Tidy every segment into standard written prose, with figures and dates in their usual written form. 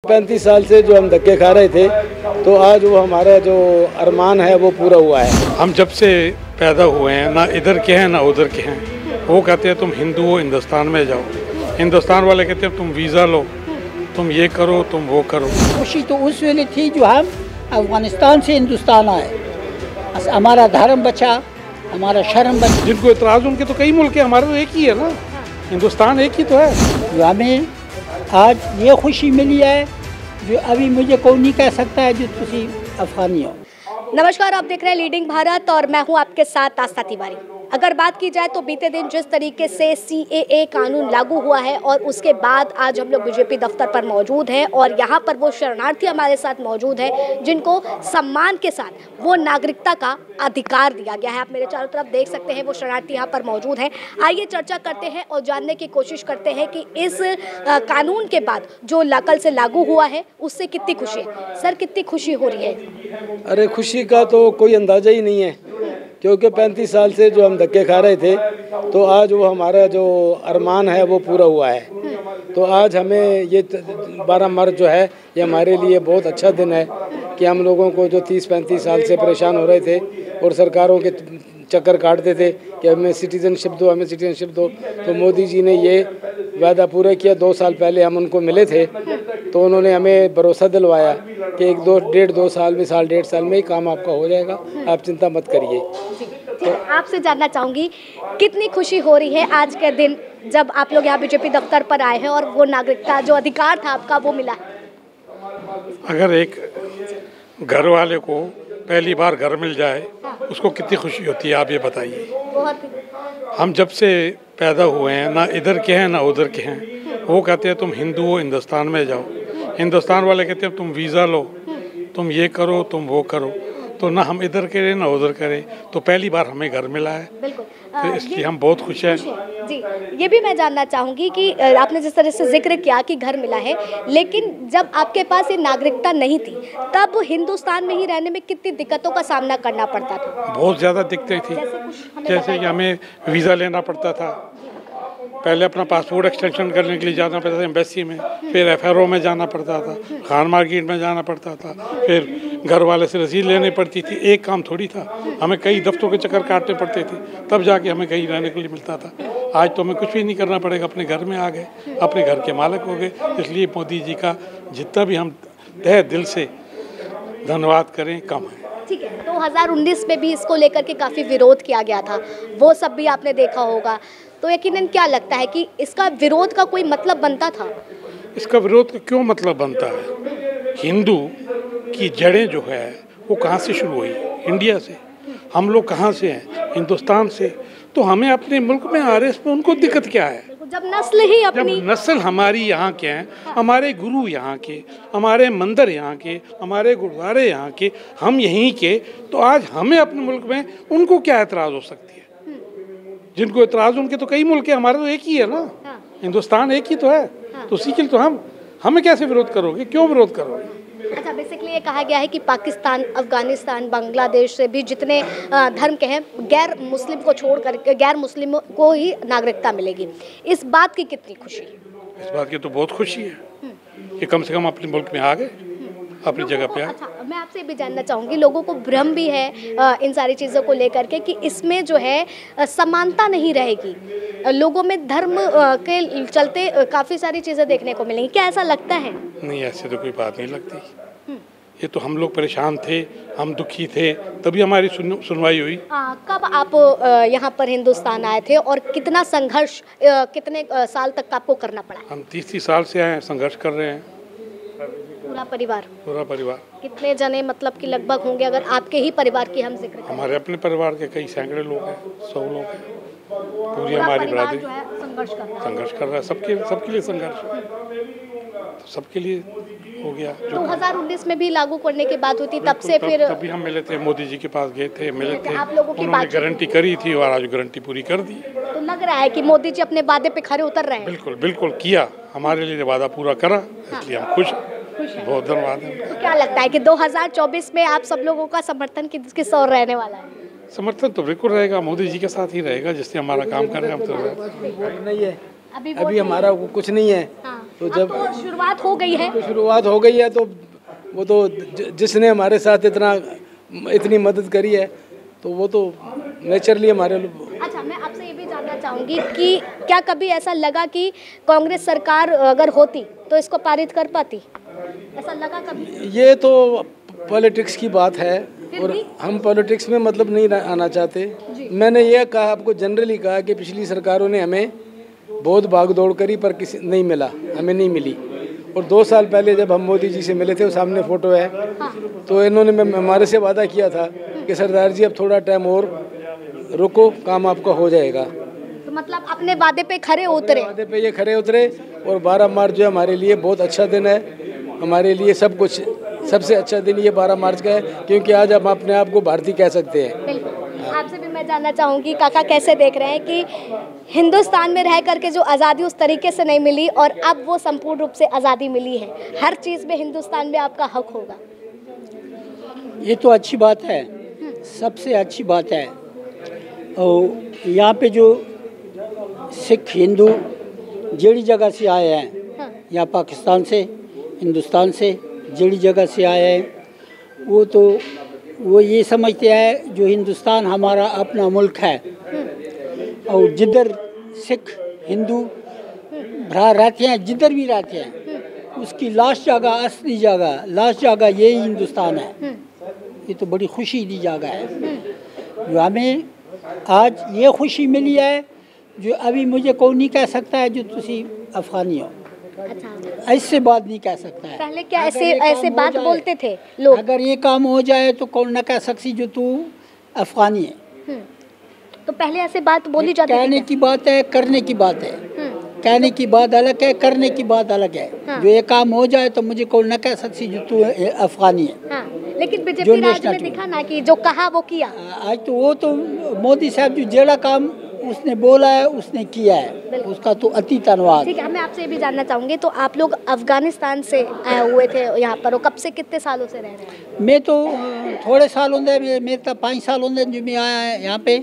35 साल से जो हम धक्के खा रहे थे, तो आज वो हमारा जो अरमान है वो पूरा हुआ है। हम जब से पैदा हुए हैं, ना इधर के हैं ना उधर के हैं। वो कहते हैं तुम हिंदू हो, हिंदुस्तान में जाओ। हिंदुस्तान वाले कहते हैं तुम वीज़ा लो, तुम ये करो, तुम वो करो। खुशी तो उस वेले थी जो हम अफगानिस्तान से हिंदुस्तान आए, बस हमारा धर्म बचा, हमारा शर्म बचा। जिनको इतराज़ उनके तो कई मुल्क है, हमारा तो एक ही है ना, हिंदुस्तान एक ही तो है। जो हमें आज ये खुशी मिली है जो अभी मुझे कोई नहीं कह सकता है जो तुसी अफगानी हो। नमस्कार, आप देख रहे हैं लीडिंग भारत और मैं हूं आपके साथ आस्था तिवारी। अगर बात की जाए तो बीते दिन जिस तरीके से CAA कानून लागू हुआ है और उसके बाद आज हम लोग बीजेपी दफ्तर पर मौजूद हैं और यहाँ पर वो शरणार्थी हमारे साथ मौजूद हैं जिनको सम्मान के साथ वो नागरिकता का अधिकार दिया गया है। आप मेरे चारों तरफ देख सकते हैं वो शरणार्थी यहाँ पर मौजूद हैं। आइए चर्चा करते हैं और जानने की कोशिश करते हैं कि इस कानून के बाद जो कल से लागू हुआ है उससे कितनी खुशी है। सर, कितनी खुशी हो रही है? अरे खुशी का तो कोई अंदाज़ा ही नहीं है, क्योंकि 35 साल से जो हम धक्के खा रहे थे, तो आज वो हमारा जो अरमान है वो पूरा हुआ है। तो आज हमें ये 12 मार्च जो है ये हमारे लिए बहुत अच्छा दिन है कि हम लोगों को जो 30-35 साल से परेशान हो रहे थे और सरकारों के चक्कर काटते थे कि हमें सिटीजनशिप दो, हमें सिटीजनशिप दो, तो मोदी जी ने ये वादा पूरा किया। 2 साल पहले हम उनको मिले थे तो उन्होंने हमें भरोसा दिलवाया कि 1-2 साल में, साल 1.5 साल में ही काम आपका हो जाएगा, आप चिंता मत करिए। तो आपसे जानना चाहूँगी कितनी खुशी हो रही है आज के दिन जब आप लोग यहाँ बीजेपी दफ्तर पर आए हैं और वो नागरिकता जो अधिकार था आपका वो मिला है? अगर एक घर वाले को पहली बार घर मिल जाए उसको कितनी खुशी होती है, आप ये बताइए। बहुत। हम जब से पैदा हुए हैं, ना इधर के हैं ना उधर के हैं। वो कहते हैं तुम हिंदू हो, हिंदुस्तान में जाओ। हिंदुस्तान वाले कहते हैं तुम वीज़ा लो, तुम ये करो, तुम वो करो। तो ना हम इधर करें ना उधर करें, तो पहली बार हमें घर मिला है। बिल्कुल। तो इसलिए हम बहुत खुश हैं। जी, ये भी मैं जानना चाहूँगी कि आपने जिस तरह से जिक्र किया कि घर मिला है, लेकिन जब आपके पास ये नागरिकता नहीं थी तब हिंदुस्तान में ही रहने में कितनी दिक्कतों का सामना करना पड़ता था? बहुत ज़्यादा दिक्कतें थी। जैसे कि हमें वीज़ा लेना पड़ता था, पहले अपना पासपोर्ट एक्सटेंशन करने के लिए जाना पड़ता था एम्बेसी में, फिर FRO में जाना पड़ता था, खान मार्केट में जाना पड़ता था, फिर घर वाले से रसीद लेनी पड़ती थी। एक काम थोड़ी था, हमें कई दफ्तरों के चक्कर काटने पड़ते थे, तब जाके हमें कहीं रहने के लिए मिलता था। आज तो हमें कुछ भी नहीं करना पड़ेगा, अपने घर में आ गए, अपने घर के मालिक हो गए। इसलिए मोदी जी का जितना भी हम तहे दिल से धन्यवाद करें कम है। ठीक है, 2019 में भी इसको लेकर के काफ़ी विरोध किया गया था, वो सब भी आपने देखा होगा। तो यकीनन क्या लगता है कि इसका विरोध का कोई मतलब बनता था? इसका विरोध का क्यों मतलब बनता है? हिंदू की जड़ें जो है वो कहाँ से शुरू हुई? इंडिया से। हम लोग कहाँ से हैं? हिंदुस्तान से। तो हमें अपने मुल्क में आ रहे, इसमें उनको दिक्कत क्या है? जब नस्ल ही अपनी, जब नस्ल हमारी यहाँ के हैं, हमारे गुरु यहाँ के, हमारे मंदिर यहाँ के, हमारे गुरुद्वारे यहाँ के, हम यहीं के, तो आज हमें अपने मुल्क में उनको क्या एतराज़ हो सकती है? जिनको एतराज़ उनके तो कई मुल्क है, हमारे तो एक ही है ना, हिंदुस्तान एक ही तो है। तो उसी के लिए तो हमें कैसे विरोध करोगे? क्यों विरोध करोगे? अच्छा, बेसिकली ये कहा गया है कि पाकिस्तान, अफगानिस्तान, बांग्लादेश से भी जितने धर्म के हैं, गैर मुस्लिम को छोड़ कर गैर मुस्लिम को ही नागरिकता मिलेगी। इस बात की कितनी खुशी? इस बात की तो बहुत खुशी है कि कम से कम अपने मुल्क में आ गए, अपनी जगह पे आ। अच्छा, मैं आपसे भी जानना चाहूँगी, लोगों को भ्रम भी है इन सारी चीज़ों को लेकर के कि इसमें जो है समानता नहीं रहेगी, लोगों में धर्म के चलते काफ़ी सारी चीज़ें देखने को मिलेंगी। क्या ऐसा लगता है? नहीं, ऐसे तो कोई बात नहीं लगती। ये तो हम लोग परेशान थे, हम दुखी थे, तभी हमारी सुनवाई हुई। कब आप यहाँ पर हिंदुस्तान आए थे और कितना संघर्ष कितने साल तक आपको करना पड़ा? हम 30 साल से आए हैं, संघर्ष कर रहे हैं। पूरा परिवार? पूरा परिवार। कितने जने मतलब कि लगभग होंगे अगर आपके ही परिवार की हम जिक्र करें? हमारे अपने परिवार के कई सैकड़े लोग हैं, 100 लोग हैं। पूरी हमारी बरादरी संघर्ष कर रहा है, सबके लिए संघर्ष, तो सबके लिए हो गया। 2019 में भी लागू करने की बात हुई थी, तब से फिर तभी हम मिले थे, मोदी जी के पास गए थे, मिले थे, आप लोगों की उन्होंने गारंटी करी थी और आज गारंटी पूरी कर दी। तो लग रहा है कि मोदी जी अपने वादे पे खरे उतर रहे हैं। बिल्कुल बिल्कुल किया, हमारे लिए वादा पूरा करा, इसलिए हम खुश हैं। बहुत धन्यवाद है। तो क्या लगता है कि 2024 में आप सब लोगों का समर्थन किस ओर रहने वाला है? समर्थन तो बिल्कुल रहेगा, मोदी जी के साथ ही रहेगा, जिससे हमारा काम कर रहे हैं हम तो नहीं है, अभी हमारा कुछ नहीं है। तो जब शुरुआत हो गई है, शुरुआत हो गई है तो वो तो जिसने हमारे साथ इतनी मदद करी है तो वो तो नेचुरली हमारे। अच्छा, मैं आपसे ये भी जानना चाहूँगी कि क्या कभी ऐसा लगा कि कांग्रेस सरकार अगर होती तो इसको पारित कर पाती, ऐसा लगा कभी? ये तो पॉलिटिक्स की बात है और हम पॉलिटिक्स में मतलब नहीं आना चाहते। मैंने ये कहा, आपको जनरली कहा कि पिछली सरकारों ने हमें बहुत भागदौड़ करी पर किसी नहीं मिला, हमें नहीं मिली। और 2 साल पहले जब हम मोदी जी से मिले थे, वो सामने फ़ोटो है, तो इन्होंने हमारे से वादा किया था कि सरदार जी अब थोड़ा टाइम और रुको, काम आपका हो जाएगा। तो मतलब अपने वादे पे खरे उतरे? वादे पे ये खरे उतरे और 12 मार्च जो है हमारे लिए बहुत अच्छा दिन है, हमारे लिए सब कुछ सबसे अच्छा दिन ये 12 मार्च का है, क्योंकि आज हम अपने आप को भारतीय कह सकते हैं। बिल्कुल। आपसे भी मैं जानना चाहूँगी काका, कैसे देख रहे हैं कि हिंदुस्तान में रह करके जो आज़ादी उस तरीके से नहीं मिली और अब वो संपूर्ण रूप से आज़ादी मिली है, हर चीज़ में हिंदुस्तान में आपका हक होगा? ये तो अच्छी बात है, सबसे अच्छी बात है। और यहाँ पे जो सिख हिंदू जेड़ी जगह से आए हैं, या पाकिस्तान से, हिंदुस्तान से जेड़ी जगह से आए हैं, वो ये समझते हैं जो हिंदुस्तान हमारा अपना मुल्क है। और जिधर सिख हिंदू भरा रहते हैं, जिधर भी रहते हैं, उसकी लास्ट जगह, असली जगह, लास्ट जगह यही हिंदुस्तान है। ये तो बड़ी खुशी दी जगह है जो हमें आज ये खुशी मिली है, जो अभी मुझे कोई नहीं कह सकता है जो तुसी अफगानी हो। अच्छा, ऐसे बात नहीं कह सकता है। पहले क्या ऐसे बात बोलते थे लोग? अगर ये काम हो जाए तो कौन ना कह सकती जो तू अफगानी है। तो पहले ऐसे बात बोली जाती थी? कहने की बात है, करने की बात है। कहने की बात अलग है, करने की बात अलग है। जो ये काम हो जाए तो मुझे कौन ना कह सकती जो तू अफगानी है। हाँ, लेकिन बीजेपी राज में दिखा ना कि जो कहा वो किया। आज तो वो तो मोदी साहब जो जेड़ा काम उसने बोला है उसने किया है, उसका तो अति धन्यवाद। ठीक है, मैं आपसे ये भी जानना चाहूँगी, तो आप लोग अफगानिस्तान से आए हुए थे यहाँ पर, और कब से कितने सालों से रह रहे हैं? मैं तो थोड़े साल होंगे, मेरे तो 5 साल होंगे जो मैं आया है यहाँ पे।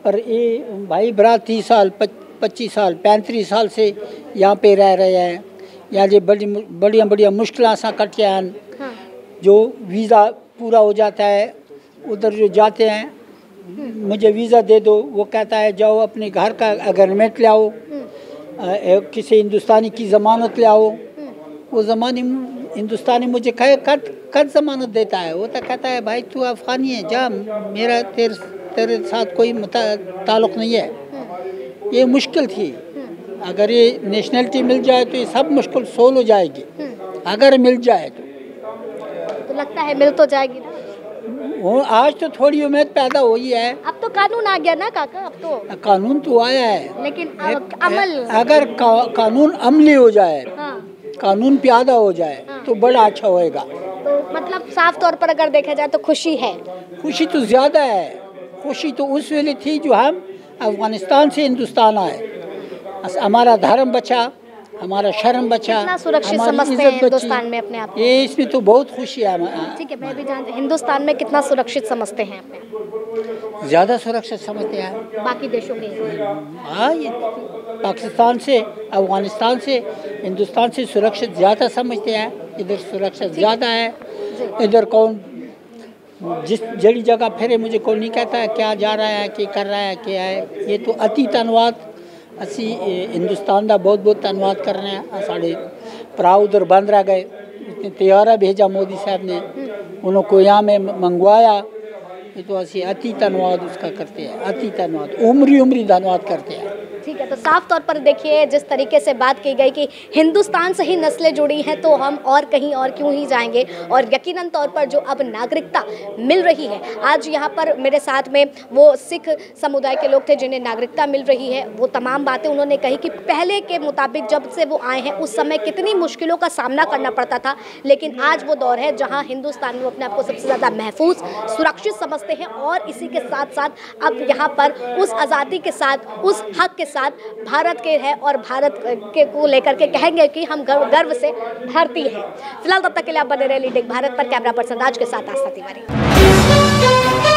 और ये भाई बरात 30 साल 25 साल 35 साल से यहाँ पे रह रहे हैं। यहाँ जो बढ़िया मुश्किल सा कटे हैं, जो वीज़ा पूरा हो जाता है, उधर जो जाते हैं मुझे वीज़ा दे दो, वो कहता है जाओ अपने घर का अग्रीमेंट ले आओ, किसी हिंदुस्तानी की ज़मानत ले आओ। वो हिंदुस्तानी मुझे कद ज़मानत देता है। वो तो कहता है भाई तू अफगानी है, जा, मेरा तेरे साथ कोई ताल्लुक़ नहीं है। ये मुश्किल थी। अगर ये नेशनलिटी मिल जाए तो ये सब मुश्किल सोल्व हो जाएगी, अगर मिल जाए तो लगता है मिल तो जाएगी ना। वो आज तो थोड़ी उम्मीद पैदा हुई है। अब तो कानून आ गया ना काका, अब तो कानून तो आया है, लेकिन अमल, अगर कानून अमली हो जाए, कानून प्यादा हो जाए तो बड़ा अच्छा होएगा। तो मतलब साफ तौर पर अगर देखा जाए तो खुशी है। खुशी तो ज़्यादा है। खुशी तो उस वेले थी जो हम अफगानिस्तान से हिंदुस्तान आए, हमारा धर्म बचा, हमारा शर्म बचा, कितना सुरक्षित समझते हैं हिंदुस्तान में अपने आप को? ये इसमें तो बहुत खुशी है। ठीक है, मैं भी जानती, हिंदुस्तान में कितना सुरक्षित समझते हैं अपने आप को? ज़्यादा सुरक्षित समझते हैं बाकी देशों के? हाँ, ये पाकिस्तान से, अफगानिस्तान से, हिंदुस्तान से सुरक्षित ज़्यादा समझते हैं। इधर सुरक्षित ज़्यादा है। इधर कौन जिस जड़ी जगह फिरे मुझे कोई नहीं कहता है क्या जा रहा है, क्या कर रहा है, क्या है। ये तो अति धन्यवाद असी हिंदुस्तान का बहुत बहुत धन्यवाद कर रहे हैं। साढ़े भरा उधर बंद रह गए, उसने तैयारा भेजा मोदी साहब ने, उनको यहाँ में मंगवाया। ये तो असी अति धन्यवाद उसका करते हैं, अति धन्यवाद, उम्री धन्यवाद करते हैं। ठीक है, तो साफ तौर पर देखिए जिस तरीके से बात की गई कि हिंदुस्तान से ही नस्लें जुड़ी हैं तो हम और कहीं और क्यों ही जाएंगे। और यकीनन तौर पर जो अब नागरिकता मिल रही है, आज यहाँ पर मेरे साथ में वो सिख समुदाय के लोग थे जिन्हें नागरिकता मिल रही है। वो तमाम बातें उन्होंने कही कि पहले के मुताबिक जब से वो आए हैं उस समय कितनी मुश्किलों का सामना करना पड़ता था, लेकिन आज वो दौर है जहाँ हिंदुस्तान में अपने आप को सबसे ज़्यादा महफूज, सुरक्षित समझते हैं। और इसी के साथ साथ अब यहाँ पर उस आज़ादी के साथ, उस हक के साथ भारत के है और भारत के को लेकर के कहेंगे कि हम गर्व से भारतीय हैं। फिलहाल तब तक के लिए आप बने रहे लीडिंग भारत पर। कैमरा पर्सन राज के साथ आस्था तिवारी।